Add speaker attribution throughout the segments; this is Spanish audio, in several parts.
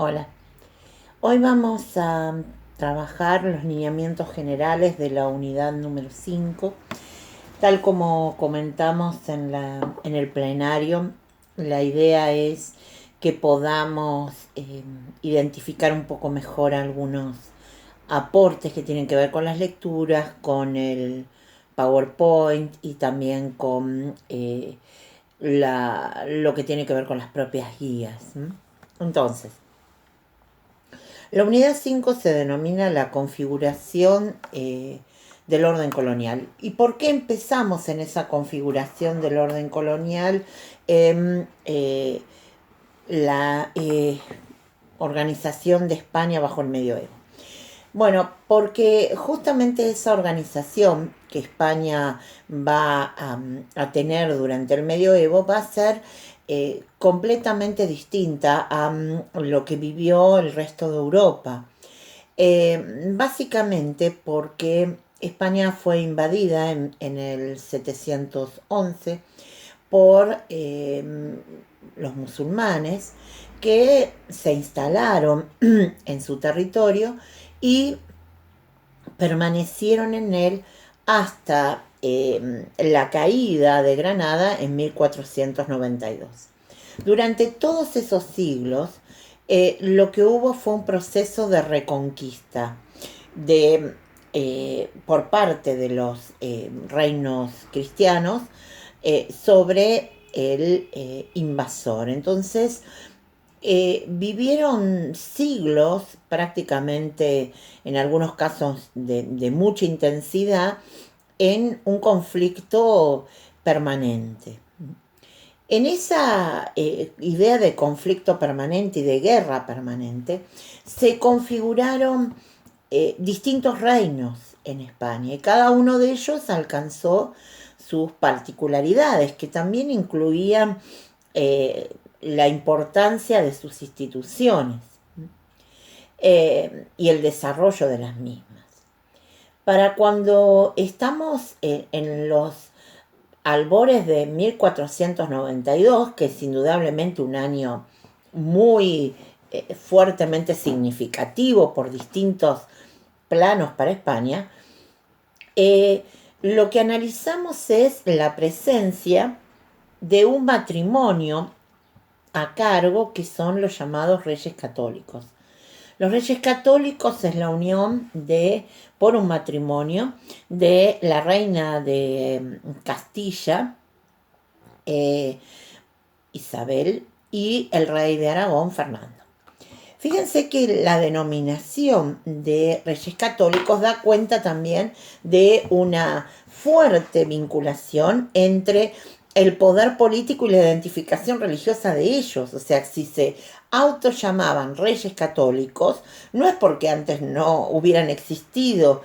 Speaker 1: Hola, hoy vamos a trabajar los lineamientos generales de la unidad número 5. Tal como comentamos en el plenario, la idea es que podamos identificar un poco mejor algunos aportes que tienen que ver con las lecturas, con el PowerPoint y también con lo que tiene que ver con las propias guías. Entonces, la unidad 5 se denomina la configuración del orden colonial. ¿Y por qué empezamos en esa configuración del orden colonial en la organización de España bajo el medioevo? Bueno, porque justamente esa organización que España va a tener durante el medioevo va a ser completamente distinta a lo que vivió el resto de Europa. Básicamente porque España fue invadida en el 711 por los musulmanes que se instalaron en su territorio y permanecieron en él hasta la caída de Granada en 1492. Durante todos esos siglos, lo que hubo fue un proceso de reconquista por parte de los reinos cristianos sobre el invasor. Entonces, vivieron siglos, prácticamente en algunos casos de mucha intensidad, en un conflicto permanente. En esa idea de conflicto permanente y de guerra permanente, se configuraron distintos reinos en España y cada uno de ellos alcanzó sus particularidades, que también incluían la importancia de sus instituciones y el desarrollo de las mismas. Para cuando estamos en los albores de 1492, que es indudablemente un año muy fuertemente significativo por distintos planos para España, lo que analizamos es la presencia de un matrimonio a cargo que son los llamados reyes católicos. Los reyes católicos es la unión por un matrimonio de la reina de Castilla, Isabel, y el rey de Aragón, Fernando. Fíjense que la denominación de reyes católicos da cuenta también de una fuerte vinculación entre el poder político y la identificación religiosa de ellos. O sea, si se autollamaban reyes católicos, no es porque antes no hubieran existido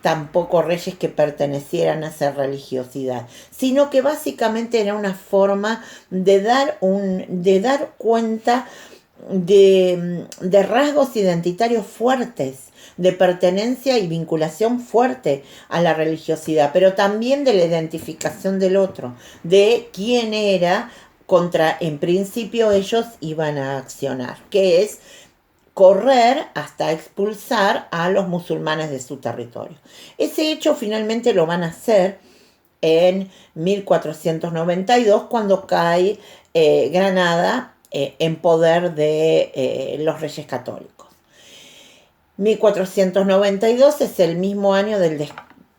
Speaker 1: tampoco reyes que pertenecieran a esa religiosidad, sino que básicamente era una forma de dar cuenta de rasgos identitarios fuertes, de pertenencia y vinculación fuerte a la religiosidad, pero también de la identificación del otro, de quién era contra, en principio, ellos iban a accionar, que es correr hasta expulsar a los musulmanes de su territorio. Ese hecho finalmente lo van a hacer en 1492, cuando cae Granada en poder de los reyes católicos. 1492 es el mismo año del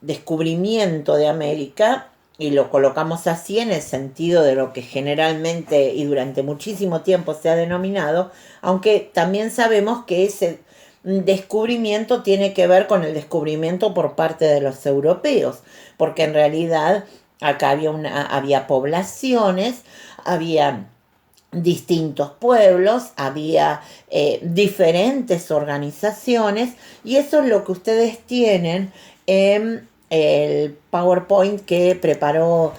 Speaker 1: descubrimiento de América, y lo colocamos así en el sentido de lo que generalmente y durante muchísimo tiempo se ha denominado, aunque también sabemos que ese descubrimiento tiene que ver con el descubrimiento por parte de los europeos, porque en realidad acá había poblaciones, había distintos pueblos, había diferentes organizaciones, y eso es lo que ustedes tienen en el PowerPoint que preparó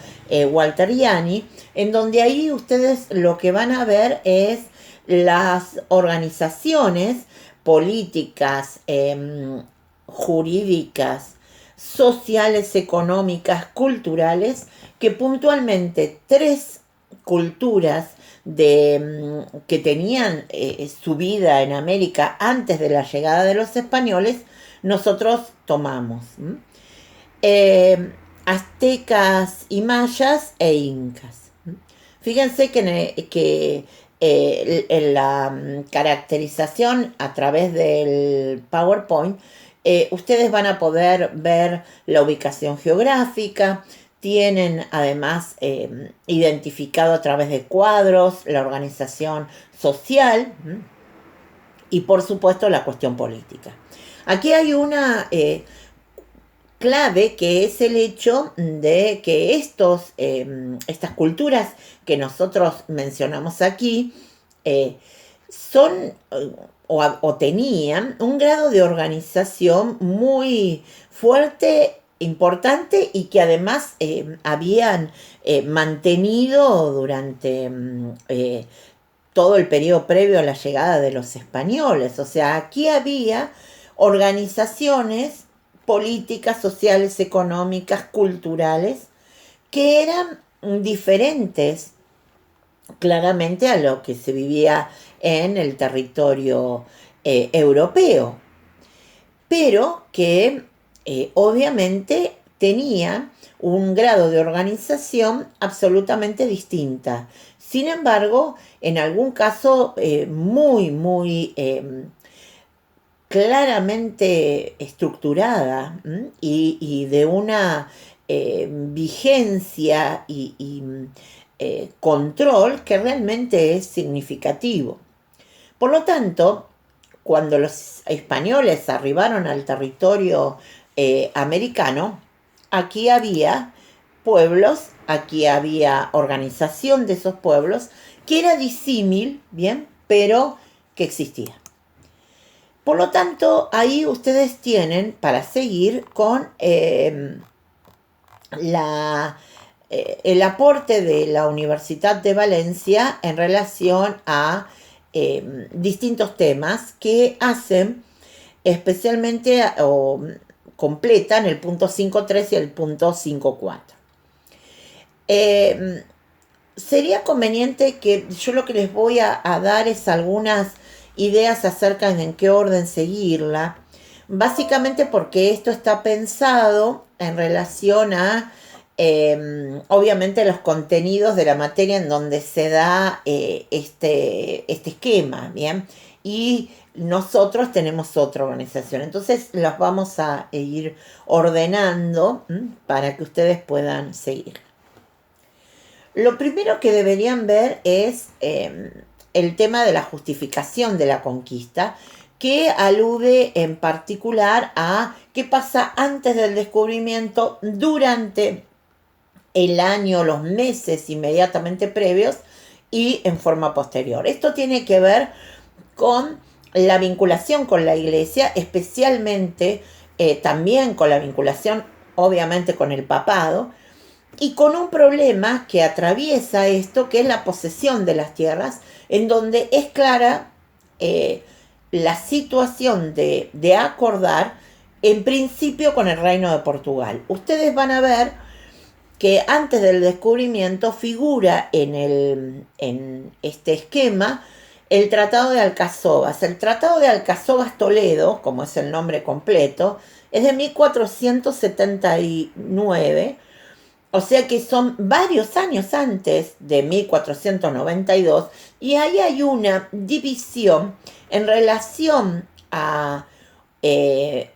Speaker 1: Walter Gianni, en donde ahí ustedes lo que van a ver es las organizaciones políticas, jurídicas, sociales, económicas, culturales, que puntualmente tres culturas que tenían su vida en América antes de la llegada de los españoles, nosotros tomamos. Aztecas y mayas e incas. Fíjense que en la caracterización a través del PowerPoint, ustedes van a poder ver la ubicación geográfica, tienen además identificado a través de cuadros la organización social y por supuesto la cuestión política. Aquí hay una clave, que es el hecho de que estas culturas que nosotros mencionamos aquí son o tenían un grado de organización muy fuerte, importante, y que además habían mantenido durante todo el periodo previo a la llegada de los españoles. O sea, aquí había organizaciones políticas, sociales, económicas, culturales, que eran diferentes claramente a lo que se vivía en el territorio europeo, pero que obviamente tenía un grado de organización absolutamente distinta. Sin embargo, en algún caso muy claramente estructurada y de una vigencia y control que realmente es significativo. Por lo tanto, cuando los españoles arribaron al territorio americano, aquí había pueblos, aquí había organización de esos pueblos, que era disímil, bien, pero que existía. Por lo tanto, ahí ustedes tienen para seguir con el aporte de la Universidad de Valencia en relación a distintos temas que hacen especialmente o completan el punto 5.3 y el punto 5.4. Sería conveniente que yo lo que les voy a dar es algunas ideas acerca de en qué orden seguirla, básicamente porque esto está pensado en relación a obviamente los contenidos de la materia en donde se da este esquema, ¿bien? Y nosotros tenemos otra organización, entonces los vamos a ir ordenando para que ustedes puedan seguir. Lo primero que deberían ver es el tema de la justificación de la conquista, que alude en particular a qué pasa antes del descubrimiento, durante el año, los meses inmediatamente previos y en forma posterior. Esto tiene que ver con la vinculación con la iglesia, especialmente también con la vinculación obviamente con el papado, y con un problema que atraviesa esto, que es la posesión de las tierras, en donde es clara la situación de acordar en principio con el Reino de Portugal. Ustedes van a ver que antes del descubrimiento figura en este esquema el Tratado de Alcazobas. El Tratado de Alcazobas-Toledo, como es el nombre completo, es de 1479, o sea que son varios años antes de 1492, y ahí hay una división en relación a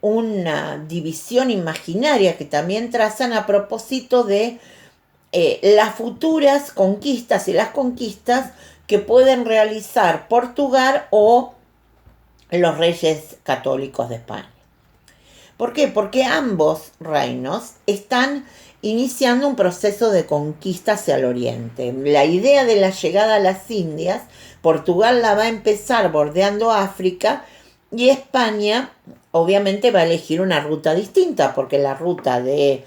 Speaker 1: una división imaginaria que también trazan a propósito de las futuras conquistas y las conquistas que pueden realizar Portugal o los reyes católicos de España. ¿Por qué? Porque ambos reinos están iniciando un proceso de conquista hacia el oriente. La idea de la llegada a las Indias, Portugal la va a empezar bordeando África, y España obviamente va a elegir una ruta distinta, porque la ruta de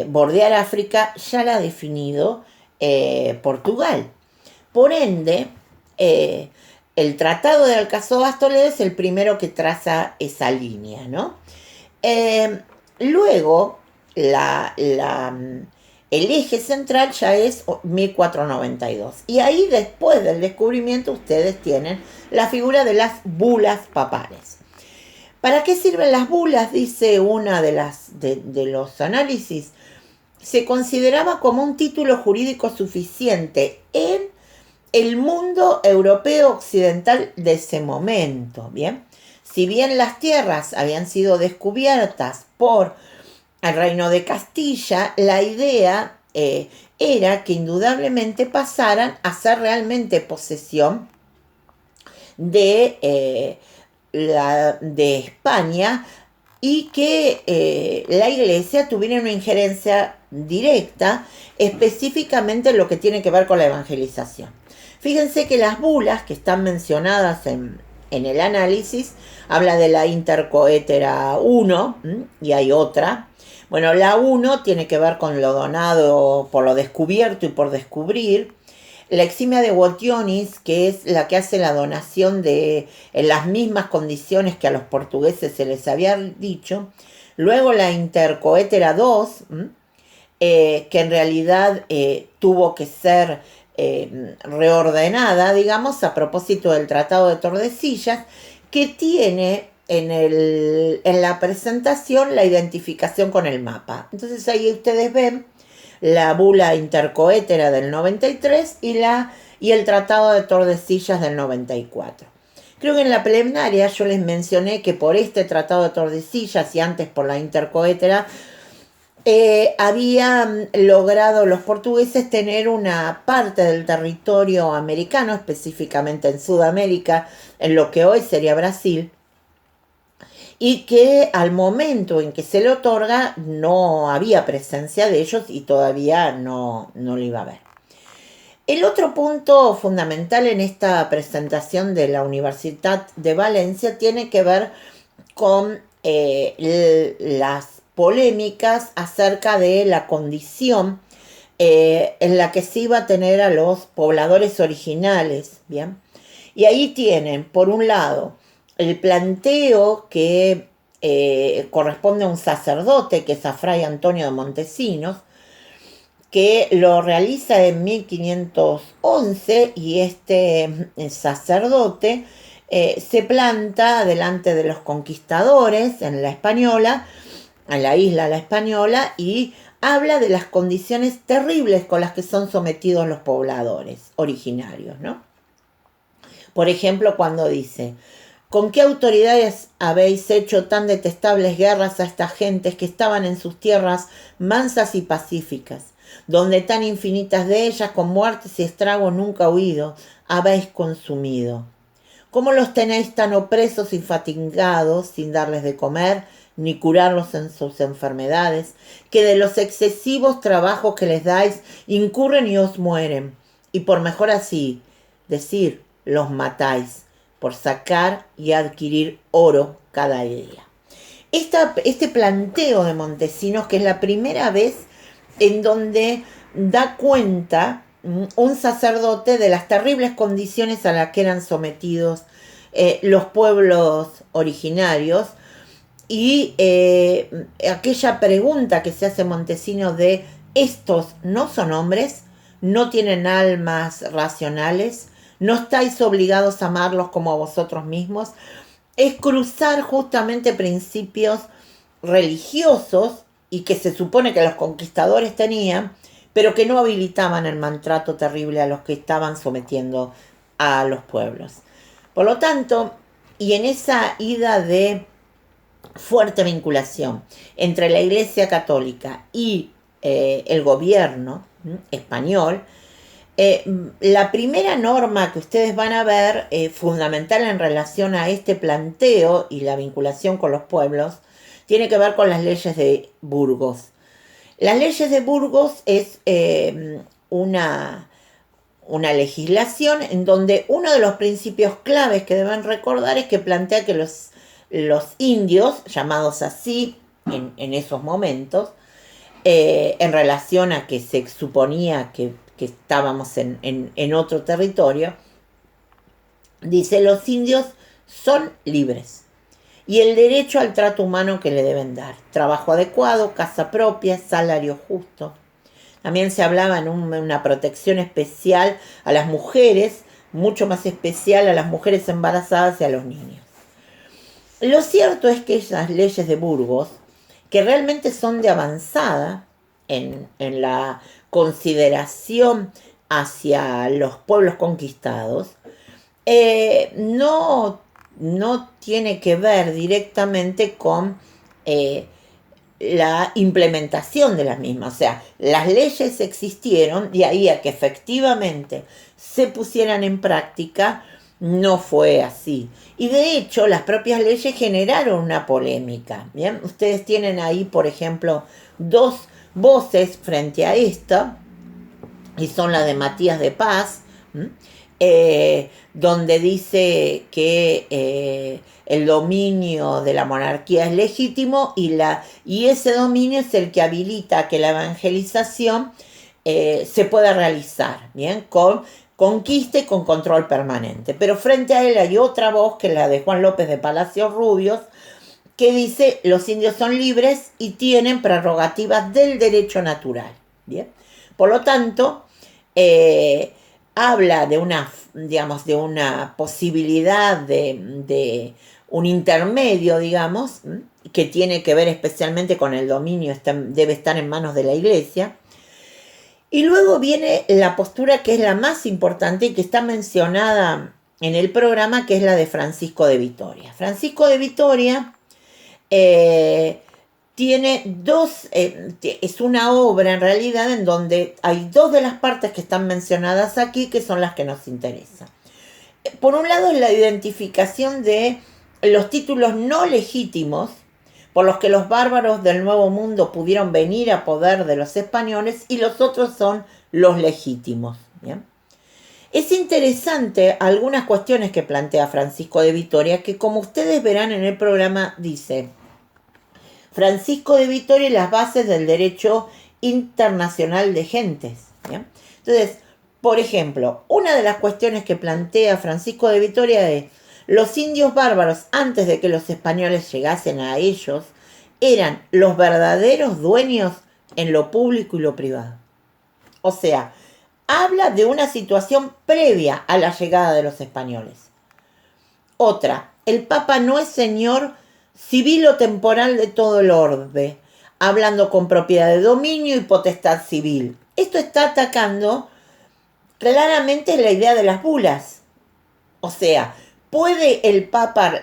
Speaker 1: bordear África ya la ha definido Portugal. Por ende, el Tratado de Alcazobas-Toledo es el primero que traza esa línea, ¿no? Luego, el eje central ya es 1492. Y ahí, después del descubrimiento, ustedes tienen la figura de las bulas papales. ¿Para qué sirven las bulas? Dice una de los análisis. Se consideraba como un título jurídico suficiente en el mundo europeo occidental de ese momento. Bien, si bien las tierras habían sido descubiertas por el reino de Castilla, la idea era que indudablemente pasaran a ser realmente posesión de España, y que la Iglesia tuviera una injerencia directa, específicamente en lo que tiene que ver con la evangelización. Fíjense que las bulas que están mencionadas en el análisis, habla de la Intercoetera 1, y hay otra. Bueno, la 1 tiene que ver con lo donado por lo descubierto y por descubrir. La eximia de Botionis, que es la que hace la donación en las mismas condiciones que a los portugueses se les había dicho. Luego la Intercoetera 2, que en realidad tuvo que ser reordenada, digamos, a propósito del Tratado de Tordesillas, que tiene en la presentación la identificación con el mapa. Entonces ahí ustedes ven la bula intercoétera del 93 y el Tratado de Tordesillas del 94. Creo que en la plenaria yo les mencioné que por este Tratado de Tordesillas y antes por la intercoétera habían logrado los portugueses tener una parte del territorio americano, específicamente en Sudamérica, en lo que hoy sería Brasil, y que al momento en que se le otorga no había presencia de ellos y todavía no lo iba a haber. El otro punto fundamental en esta presentación de la Universidad de Valencia tiene que ver con las polémicas acerca de la condición en la que se iba a tener a los pobladores originales, ¿bien? Y ahí tienen, por un lado, el planteo que corresponde a un sacerdote, que es a Fray Antonio de Montesinos, que lo realiza en 1511, y este sacerdote se planta delante de los conquistadores en la Española, en la isla La Española, y habla de las condiciones terribles con las que son sometidos los pobladores originarios, ¿no? Por ejemplo, cuando dice: ¿con qué autoridades habéis hecho tan detestables guerras a estas gentes que estaban en sus tierras mansas y pacíficas, donde tan infinitas de ellas con muertes y estragos nunca huido habéis consumido? ¿Cómo los tenéis tan opresos y fatigados, sin darles de comer, ni curarlos en sus enfermedades, que de los excesivos trabajos que les dais incurren y os mueren? Y por mejor así decir, los matáis, por sacar y adquirir oro cada día. Este planteo de Montesinos, que es la primera vez en donde da cuenta un sacerdote de las terribles condiciones a las que eran sometidos los pueblos originarios, y aquella pregunta que se hace Montesinos de: estos no son hombres, no tienen almas racionales, no estáis obligados a amarlos como a vosotros mismos, es cruzar justamente principios religiosos y que se supone que los conquistadores tenían, pero que no habilitaban el maltrato terrible a los que estaban sometiendo a los pueblos. Por lo tanto, y en esa ida de fuerte vinculación entre la Iglesia Católica y el gobierno español, la primera norma que ustedes van a ver fundamental en relación a este planteo y la vinculación con los pueblos tiene que ver con las leyes de Burgos. Las leyes de Burgos es una legislación en donde uno de los principios claves que deben recordar es que plantea que los indios, llamados así en esos momentos, en relación a que se suponía que estábamos en otro territorio, dice: los indios son libres y el derecho al trato humano que le deben dar, trabajo adecuado, casa propia, salario justo. también se hablaba en una protección especial a las mujeres, mucho más especial a las mujeres embarazadas y a los niños. Lo cierto es que esas leyes de Burgos, que realmente son de avanzada en la consideración hacia los pueblos conquistados, no tiene que ver directamente con la implementación de las mismas. O sea, las leyes existieron, de ahí a que efectivamente se pusieran en práctica, no fue así. Y de hecho, las propias leyes generaron una polémica. ¿Bien? Ustedes tienen ahí, por ejemplo, dos voces frente a esta, y son la de Matías de Paz, donde dice que el dominio de la monarquía es legítimo y ese dominio es el que habilita que la evangelización se pueda realizar, ¿bien? Con conquista y con control permanente. Pero frente a él hay otra voz, que es la de Juan López de Palacios Rubios, que dice: los indios son libres y tienen prerrogativas del derecho natural. ¿Bien? Por lo tanto, habla de una, digamos, de una posibilidad de un intermedio, digamos, que tiene que ver especialmente con el dominio, debe estar en manos de la Iglesia. Y luego viene la postura que es la más importante y que está mencionada en el programa, que es la de Francisco de Vitoria. Francisco de Vitoria tiene dos, es una obra en realidad en donde hay dos de las partes que están mencionadas aquí que son las que nos interesan. Por un lado es la identificación de los títulos no legítimos por los que los bárbaros del Nuevo Mundo pudieron venir a poder de los españoles, y los otros son los legítimos. ¿Bien? Es interesante algunas cuestiones que plantea Francisco de Vitoria, que como ustedes verán en el programa dice: Francisco de Vitoria y las bases del derecho internacional de gentes. ¿Bien? Entonces, por ejemplo, una de las cuestiones que plantea Francisco de Vitoria es: los indios bárbaros, antes de que los españoles llegasen a ellos, eran los verdaderos dueños en lo público y lo privado. O sea, habla de una situación previa a la llegada de los españoles. Otra: el Papa no es señor civil o temporal de todo el orbe, hablando con propiedad de dominio y potestad civil. Esto está atacando claramente la idea de las bulas. O sea, ¿puede el Papa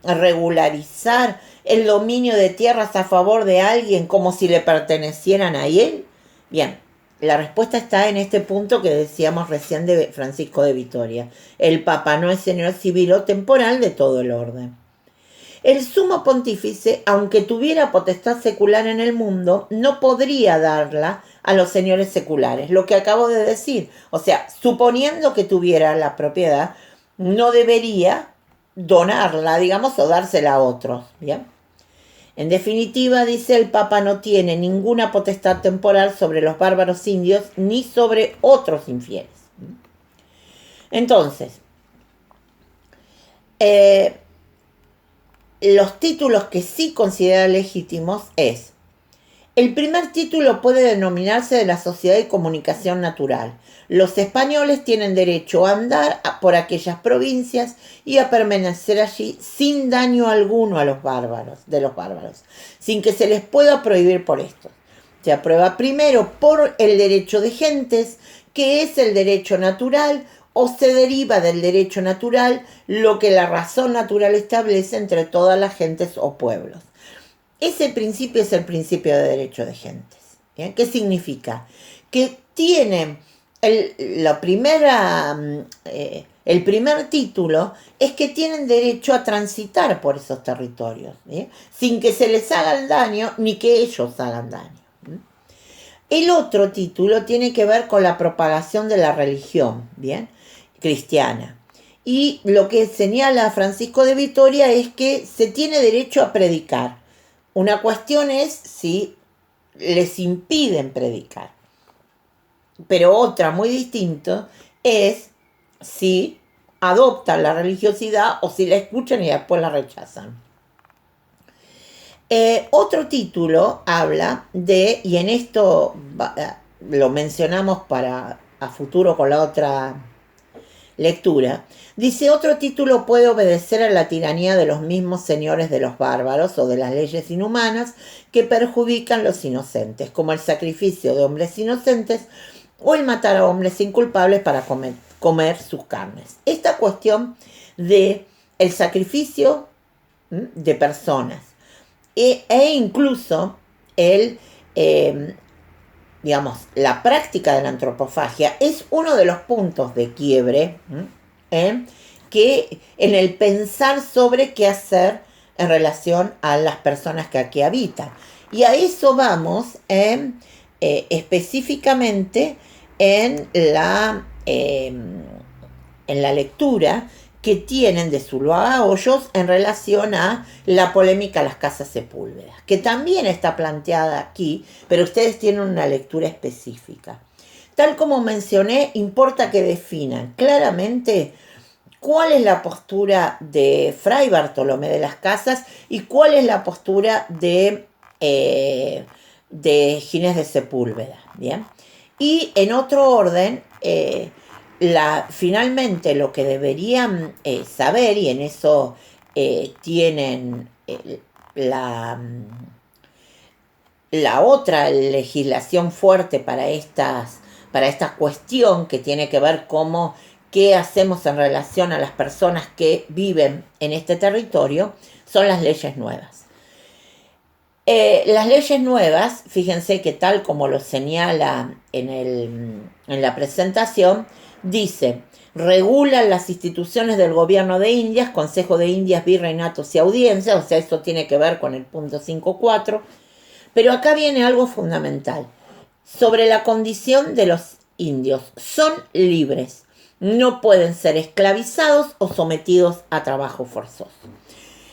Speaker 1: regularizar el dominio de tierras a favor de alguien como si le pertenecieran a él? Bien, la respuesta está en este punto que decíamos recién de Francisco de Vitoria. El Papa no es señor civil o temporal de todo el orden. El sumo pontífice, aunque tuviera potestad secular en el mundo, no podría darla a los señores seculares, lo que acabo de decir. O sea, suponiendo que tuviera la propiedad, no debería donarla, digamos, o dársela a otros. ¿Bien? En definitiva, dice, el Papa no tiene ninguna potestad temporal sobre los bárbaros indios ni sobre otros infieles. Entonces, los títulos que sí considera legítimos es: el primer título puede denominarse de la sociedad de comunicación natural. Los españoles tienen derecho a andar por aquellas provincias y a permanecer allí sin daño alguno a los bárbaros, sin que se les pueda prohibir por esto. Se aprueba primero por el derecho de gentes, que es el derecho natural, o se deriva del derecho natural lo que la razón natural establece entre todas las gentes o pueblos. Ese principio es el principio de derecho de gentes. ¿Bien? ¿Qué significa? Que tienen el primer título es que tienen derecho a transitar por esos territorios, ¿bien? Sin que se les haga el daño ni que ellos hagan daño. El otro título tiene que ver con la propagación de la religión, ¿bien?, cristiana. Y lo que señala Francisco de Vitoria es que se tiene derecho a predicar. Una cuestión es si les impiden predicar. Pero otra muy distinta es si adoptan la religiosidad o si la escuchan y después la rechazan. Otro título habla de, y en esto lo mencionamos para a futuro con la otra lectura, dice: otro título puede obedecer a la tiranía de los mismos señores de los bárbaros o de las leyes inhumanas que perjudican a los inocentes, como el sacrificio de hombres inocentes o el matar a hombres inculpables para comer sus carnes. Esta cuestión de el sacrificio de personas e incluso la práctica de la antropofagia es uno de los puntos de quiebre que en el pensar sobre qué hacer en relación a las personas que aquí habitan. Y a eso vamos específicamente en la lectura que tienen de Zuloaga Hoyos en relación a la polémica a las casas Sepúlvedas, que también está planteada aquí, pero ustedes tienen una lectura específica. Tal como mencioné, importa que definan claramente cuál es la postura de Fray Bartolomé de las Casas y cuál es la postura de Ginés de Sepúlveda, ¿bien? Y en otro orden, finalmente lo que deberían saber, y en eso tienen la otra legislación fuerte para esta cuestión que tiene que ver cómo qué hacemos en relación a las personas que viven en este territorio, son las leyes nuevas. Las leyes nuevas, fíjense que tal como lo señala en la presentación, dice: regulan las instituciones del gobierno de Indias, Consejo de Indias, virreinatos y audiencias, o sea, eso tiene que ver con el punto 5.4, pero acá viene algo fundamental, sobre la condición de los indios: son libres, no pueden ser esclavizados o sometidos a trabajo forzoso.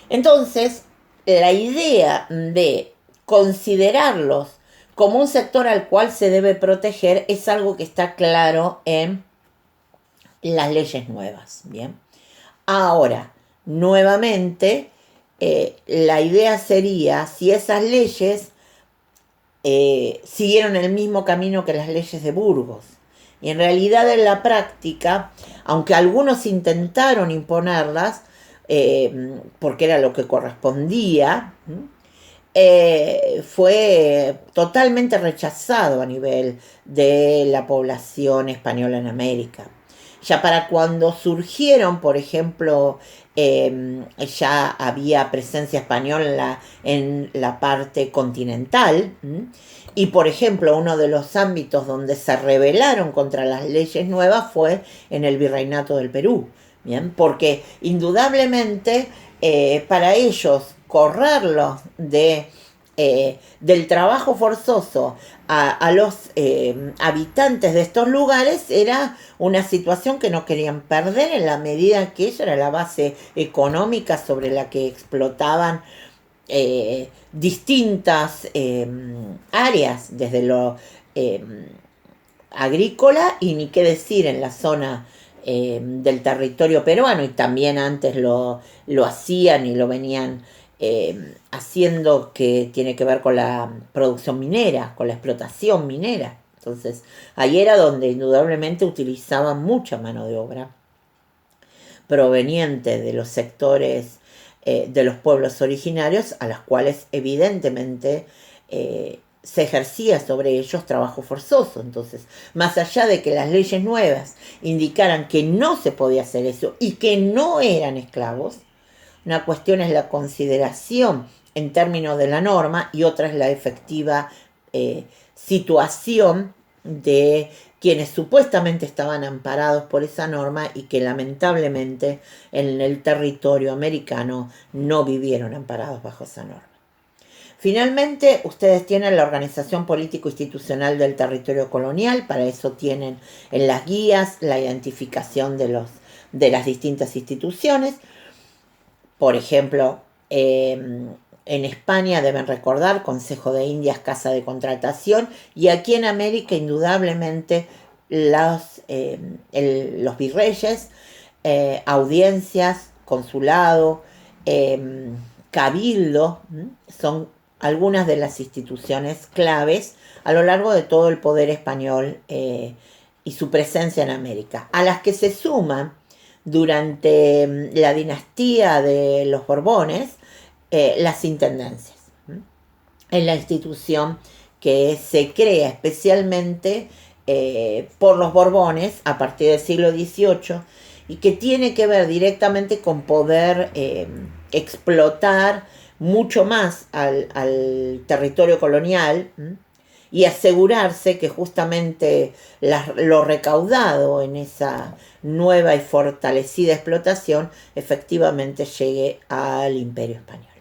Speaker 1: Entonces, la idea de considerarlos como un sector al cual se debe proteger es algo que está claro en las leyes nuevas. Bien. Ahora, nuevamente, la idea sería si esas leyes siguieron el mismo camino que las leyes de Burgos. Y en realidad, en la práctica, aunque algunos intentaron imponerlas, porque era lo que correspondía, fue totalmente rechazado a nivel de la población española en América. Ya para cuando surgieron, por ejemplo, ya había presencia española en la parte continental, y por ejemplo uno de los ámbitos donde se rebelaron contra las leyes nuevas fue en el Virreinato del Perú. Bien, porque indudablemente para ellos correrlos del trabajo forzoso a los habitantes de estos lugares era una situación que no querían perder, en la medida que ella era la base económica sobre la que explotaban distintas áreas, desde lo agrícola y ni qué decir en la zona del territorio peruano, y también antes lo hacían y lo venían haciendo, que tiene que ver con la producción minera, con la explotación minera. Entonces, ahí era donde indudablemente utilizaban mucha mano de obra proveniente de los sectores de los pueblos originarios, a los cuales evidentemente se ejercía sobre ellos trabajo forzoso. Entonces, más allá de que las leyes nuevas indicaran que no se podía hacer eso y que no eran esclavos, una cuestión es la consideración en términos de la norma y otra es la efectiva situación de quienes supuestamente estaban amparados por esa norma y que lamentablemente en el territorio americano no vivieron amparados bajo esa norma. Finalmente, ustedes tienen la organización político-institucional del territorio colonial. Para eso tienen en las guías la identificación de las distintas instituciones. Por ejemplo, en España deben recordar Consejo de Indias, Casa de Contratación, y aquí en América indudablemente los virreyes, audiencias, consulado, cabildo, son algunas de las instituciones claves a lo largo de todo el poder español y su presencia en América, a las que se suman durante la dinastía de los Borbones las intendencias. Es la institución que se crea especialmente por los Borbones a partir del siglo XVIII y que tiene que ver directamente con poder explotar mucho más al territorio colonial y asegurarse que justamente lo recaudado en esa nueva y fortalecida explotación efectivamente llegue al Imperio Español.